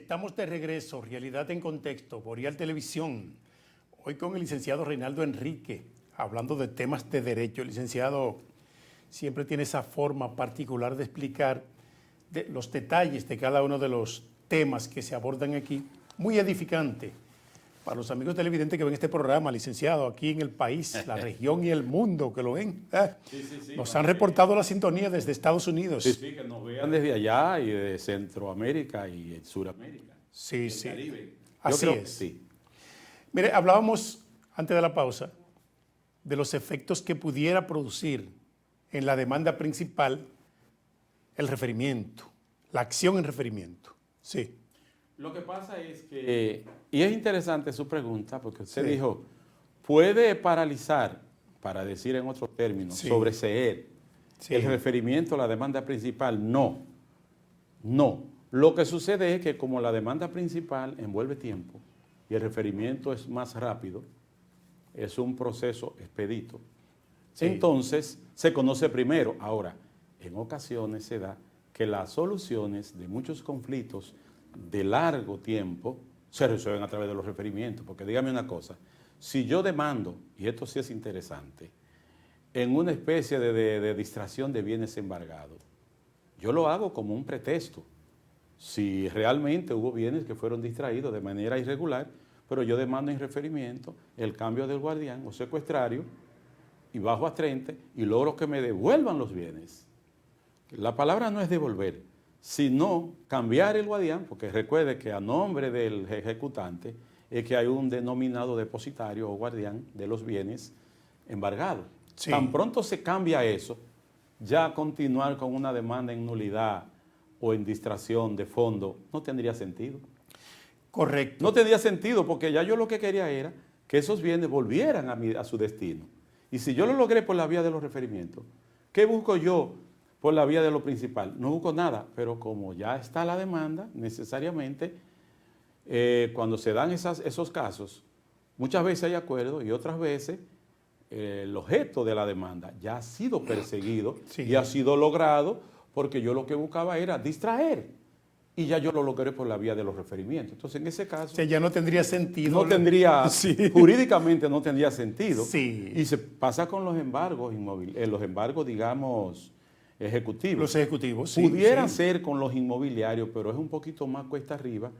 Estamos de regreso, Realidad en Contexto, Boreal Televisión. Hoy con el licenciado Reinaldo Enrique, hablando de temas de derecho. El licenciado siempre tiene esa forma particular de explicar los detalles de cada uno de los temas que se abordan aquí. Muy edificante para los amigos televidentes que ven este programa, licenciado, aquí en el país, la región y el mundo que lo ven. Nos han reportado la sintonía desde Estados Unidos. Sí, que nos vean desde allá y de Centroamérica y Suramérica. Sí, el Caribe. Así es. Sí. Mire, hablábamos antes de la pausa de los efectos que pudiera producir en la demanda principal el referimiento, la acción en referimiento. Sí. Lo que pasa es que, y es interesante su pregunta, porque usted dijo, ¿puede paralizar, para decir en otros términos, sobreseer el referimiento a la demanda principal? No, no. Lo que sucede es que como la demanda principal envuelve tiempo y el referimiento es más rápido, es un proceso expedito, entonces se conoce primero. Ahora, en ocasiones se da que las soluciones de muchos conflictos de largo tiempo se resuelven a través de los referimientos, porque dígame una cosa, si yo demando, y esto sí es interesante, en una especie de distracción de bienes embargados, yo lo hago como un pretexto. Si realmente hubo bienes que fueron distraídos de manera irregular, pero yo demando en referimiento el cambio del guardián o secuestrario y bajo a 30 y logro que me devuelvan los bienes. La palabra no es devolver, sino cambiar el guardián, porque recuerde que a nombre del ejecutante es que hay un denominado depositario o guardián de los bienes embargados. Tan pronto se cambia eso, ya continuar con una demanda en nulidad o en distracción de fondo no tendría sentido. Correcto. No tendría sentido porque ya yo lo que quería era que esos bienes volvieran a su destino. Y si yo lo logré por la vía de los referimientos, ¿qué busco yo por la vía de lo principal? No busco nada, pero como ya está la demanda, necesariamente cuando se dan esos casos, muchas veces hay acuerdo y otras veces el objeto de la demanda ya ha sido perseguido y ha sido logrado porque yo lo que buscaba era distraer y ya yo lo logré por la vía de los referimientos. Entonces, en ese caso... O sea, ya no tendría sentido. No tendría, jurídicamente no tendría sentido. Sí. Y se pasa con los embargos los embargos, digamos, ejecutivos. Los ejecutivos, Pudiera ser con los inmobiliarios, pero es un poquito más cuesta arriba,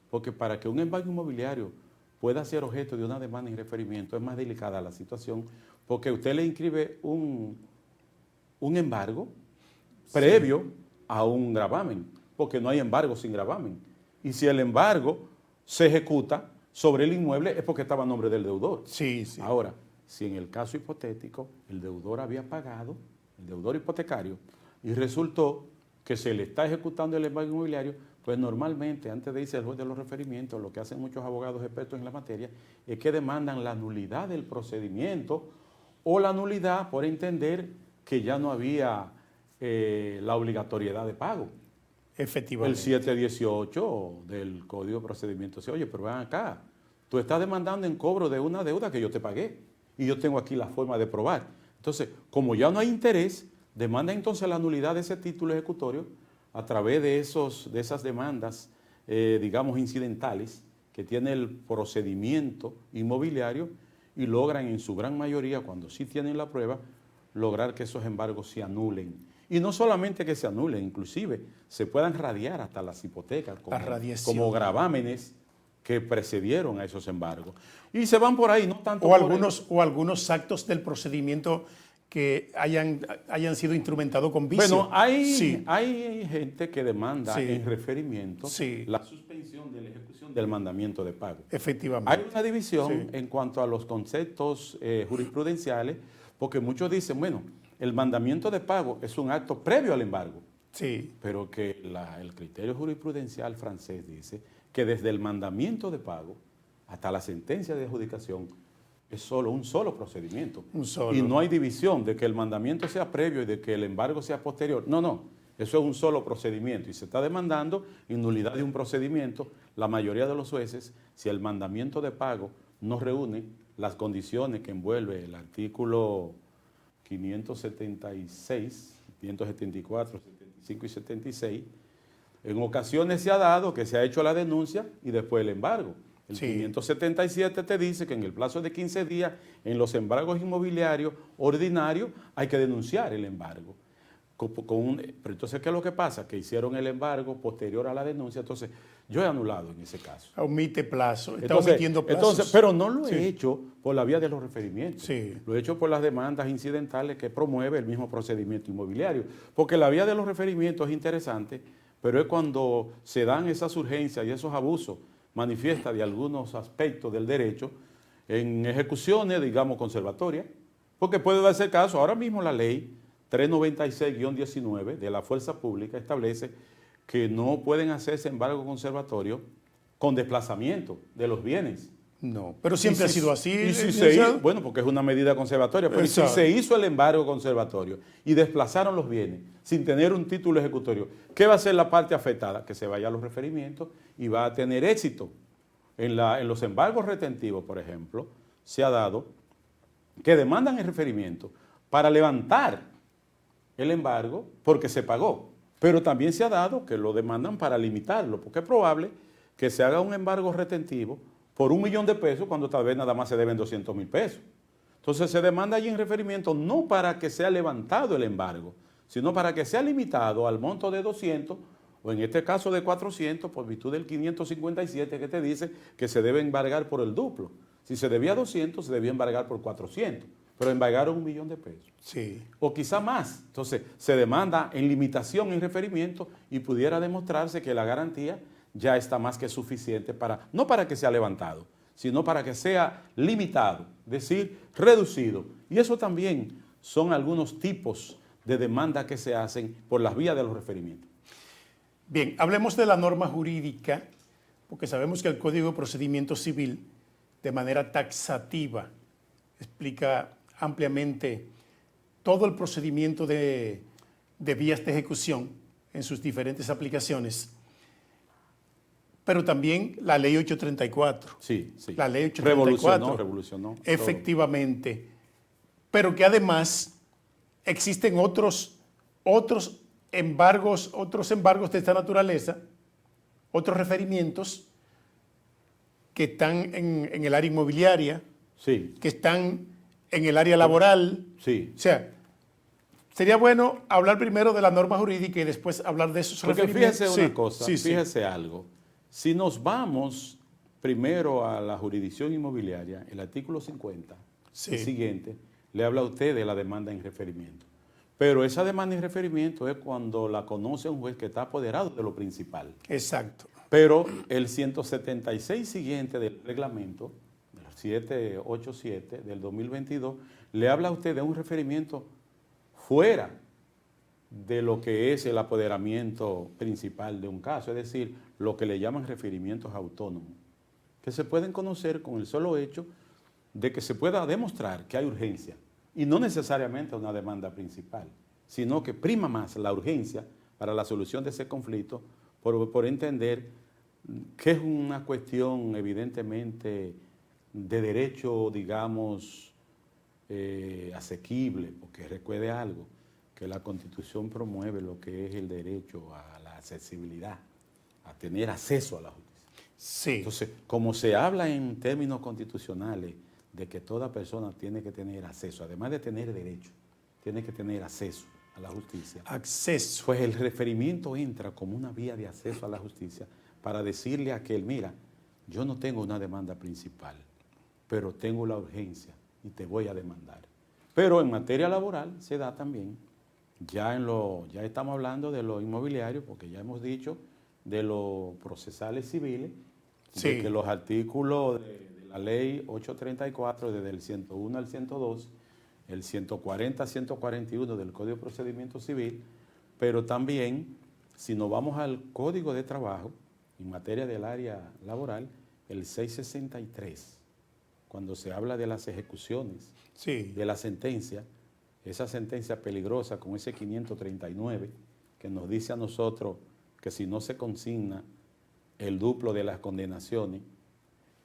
porque para que un embargo inmobiliario pueda ser objeto de una demanda en referimiento es más delicada la situación, porque usted le inscribe un embargo previo a un gravamen, porque no hay embargo sin gravamen. Y si el embargo se ejecuta sobre el inmueble es porque estaba a nombre del deudor. Ahora, si en el caso hipotético el deudor había pagado, el deudor hipotecario, y resultó que se le está ejecutando el embargo inmobiliario, pues normalmente antes de irse al juez de los referimientos, lo que hacen muchos abogados expertos en la materia es que demandan la nulidad del procedimiento o la nulidad por entender que ya no había la obligatoriedad de pago. Efectivamente. El 718 del Código de Procedimiento dice, oye, pero ven acá, tú estás demandando en cobro de una deuda que yo te pagué y yo tengo aquí la forma de probar. Entonces, como ya no hay interés, demanda entonces la nulidad de ese título ejecutorio a través de esas demandas, digamos, incidentales que tiene el procedimiento inmobiliario y logran en su gran mayoría, cuando sí tienen la prueba, lograr que esos embargos se anulen. Y no solamente que se anulen, inclusive se puedan radiar hasta las hipotecas como gravámenes que precedieron a esos embargos. Y se van por ahí, no tanto o algunos actos del procedimiento que hayan sido instrumentados con vicio. Bueno, hay gente que demanda en referimiento la suspensión de la ejecución del mandamiento de pago. Efectivamente. Hay una división en cuanto a los conceptos jurisprudenciales, porque muchos dicen, bueno, el mandamiento de pago es un acto previo al embargo. Pero que el criterio jurisprudencial francés dice que desde el mandamiento de pago hasta la sentencia de adjudicación es un solo procedimiento. Y no hay división de que el mandamiento sea previo y de que el embargo sea posterior. No, eso es un solo procedimiento y se está demandando en nulidad de un procedimiento. La mayoría de los jueces, si el mandamiento de pago no reúne las condiciones que envuelve el artículo 576, 574, 75 y 76, En ocasiones se ha dado que se ha hecho la denuncia y después el embargo. El 577 te dice que en el plazo de 15 días, en los embargos inmobiliarios ordinarios, hay que denunciar el embargo. Pero entonces, ¿qué es lo que pasa? Que hicieron el embargo posterior a la denuncia, entonces yo he anulado en ese caso. Omite plazo, está entonces, omitiendo plazos. Pero no lo he hecho por la vía de los referimientos, sí. Lo he hecho por las demandas incidentales que promueve el mismo procedimiento inmobiliario, porque la vía de los referimientos es interesante, pero es cuando se dan esas urgencias y esos abusos manifiestas de algunos aspectos del derecho en ejecuciones, digamos, conservatorias, porque puede darse el caso, ahora mismo la ley 396-19 de la Fuerza Pública establece que no pueden hacerse embargo conservatorio con desplazamiento de los bienes. No, pero siempre ha sido así. Bueno, porque es una medida conservatoria, pero si se hizo el embargo conservatorio y desplazaron los bienes sin tener un título ejecutorio, ¿qué va a hacer la parte afectada? Que se vaya a los referimientos y va a tener éxito. En los embargos retentivos, por ejemplo, se ha dado que demandan el referimiento para levantar el embargo porque se pagó, pero también se ha dado que lo demandan para limitarlo, porque es probable que se haga un embargo retentivo por $1.000.000 cuando tal vez nada más se deben 200,000 pesos. Entonces se demanda allí en referimiento no para que sea levantado el embargo, sino para que sea limitado al monto de 200 o en este caso de 400 por virtud del 557 que te dice que se debe embargar por el duplo. Si se debía 200, se debía embargar por 400. Pero embargaron $1.000.000. Sí. O quizá más. Entonces, se demanda en limitación, en referimiento, y pudiera demostrarse que la garantía ya está más que suficiente para, no para que sea levantado, sino para que sea limitado, es decir, reducido. Y eso también son algunos tipos de demanda que se hacen por las vías de los referimientos. Bien, hablemos de la norma jurídica, porque sabemos que el Código de Procedimiento Civil, de manera taxativa, explica ampliamente todo el procedimiento de vías de ejecución en sus diferentes aplicaciones, pero también la Ley 834. Sí. La Ley 834. Revolucionó. Efectivamente. Pero que además existen otros embargos de esta naturaleza, otros referimientos que están en el área inmobiliaria, sí, que están en el área laboral. Sí. O sea, sería bueno hablar primero de la norma jurídica y después hablar de esos referimientos. Fíjese una cosa, fíjese algo. Si nos vamos primero a la jurisdicción inmobiliaria, el artículo 50, el siguiente, le habla a usted de la demanda en referimiento. Pero esa demanda en referimiento es cuando la conoce un juez que está apoderado de lo principal. Exacto. Pero el 176 siguiente del reglamento, 787 del 2022, le habla a usted de un referimiento fuera de lo que es el apoderamiento principal de un caso, es decir, lo que le llaman referimientos autónomos, que se pueden conocer con el solo hecho de que se pueda demostrar que hay urgencia, y no necesariamente una demanda principal, sino que prima más la urgencia para la solución de ese conflicto por entender que es una cuestión evidentemente de derecho, digamos, asequible, porque recuerde algo, que la Constitución promueve lo que es el derecho a la accesibilidad, a tener acceso a la justicia. Sí. Entonces, como se habla en términos constitucionales de que toda persona tiene que tener acceso, además de tener derecho, tiene que tener acceso a la justicia. Acceso. Pues el referimiento entra como una vía de acceso a la justicia para decirle a aquel, mira, yo no tengo una demanda principal, pero tengo la urgencia y te voy a demandar. Pero en materia laboral se da también, ya estamos hablando de lo inmobiliario, porque ya hemos dicho de los procesales civiles, de que los artículos de la ley 834, desde el 101 al 102, el 140 al 141 del Código de Procedimiento Civil, pero también, si nos vamos al Código de Trabajo, en materia del área laboral, el 663, cuando se habla de las ejecuciones, de la sentencia, esa sentencia peligrosa con ese 539, que nos dice a nosotros que si no se consigna el duplo de las condenaciones,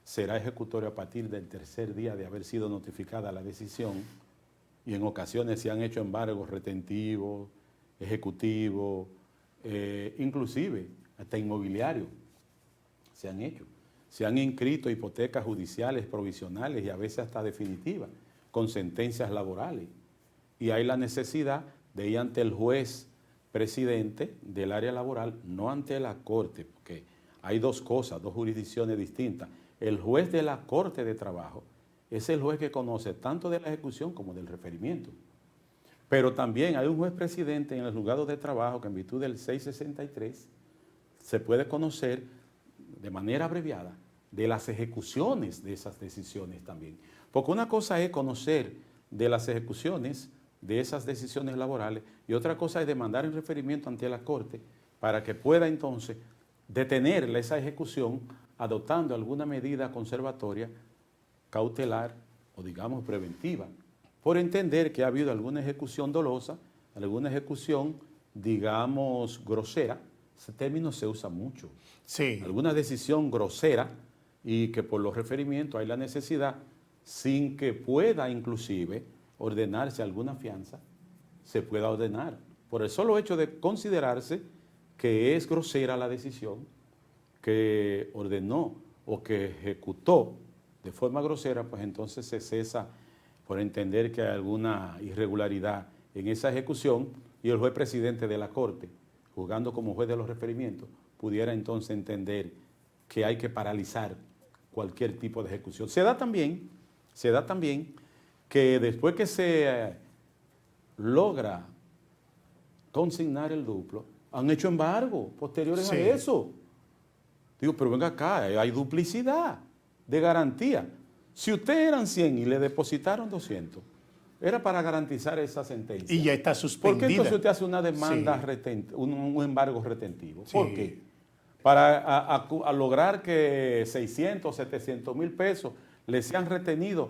será ejecutorio a partir del tercer día de haber sido notificada la decisión, y en ocasiones se han hecho embargos retentivos, ejecutivos, inclusive hasta inmobiliarios se han hecho. Se han inscrito hipotecas judiciales provisionales y a veces hasta definitivas, con sentencias laborales. Y hay la necesidad de ir ante el juez presidente del área laboral, no ante la Corte, porque hay dos cosas, dos jurisdicciones distintas. El juez de la Corte de Trabajo es el juez que conoce tanto de la ejecución como del referimiento. Pero también hay un juez presidente en el juzgado de trabajo que en virtud del 663 se puede conocer de manera abreviada de las ejecuciones de esas decisiones también. Porque una cosa es conocer de las ejecuciones de esas decisiones laborales y otra cosa es demandar el referimiento ante la Corte para que pueda entonces detener esa ejecución adoptando alguna medida conservatoria, cautelar o digamos preventiva, por entender que ha habido alguna ejecución dolosa, alguna ejecución digamos grosera. Ese término se usa mucho. Sí. Alguna decisión grosera y que por los referimientos hay la necesidad, sin que pueda inclusive ordenarse alguna fianza, se pueda ordenar. Por el solo hecho de considerarse que es grosera la decisión que ordenó o que ejecutó de forma grosera, pues entonces se cesa por entender que hay alguna irregularidad en esa ejecución y el juez presidente de la Corte, juzgando como juez de los referimientos, pudiera entonces entender que hay que paralizar cualquier tipo de ejecución. Se da también que después que se logra consignar el duplo, han hecho embargo posteriores a eso. Digo, pero venga acá, hay duplicidad de garantía. Si ustedes eran 100 y le depositaron 200, era para garantizar esa sentencia. Y ya está suspendida. ¿Por qué entonces usted hace una demanda, un embargo retentivo? ¿Por qué? Para a lograr que 600, 700 mil pesos le sean retenidos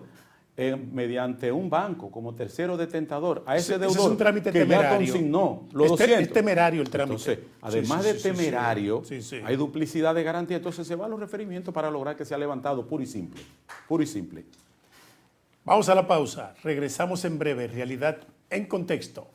mediante un banco como tercero detentador a ese deudor, es un trámite que temerario. ya consignó los 200. Es temerario el trámite. Entonces, además de temerario, hay duplicidad de garantía. Entonces se van los referimientos para lograr que sea levantado puro y simple. Puro y simple. Vamos a la pausa. Regresamos en breve. Realidad en contexto.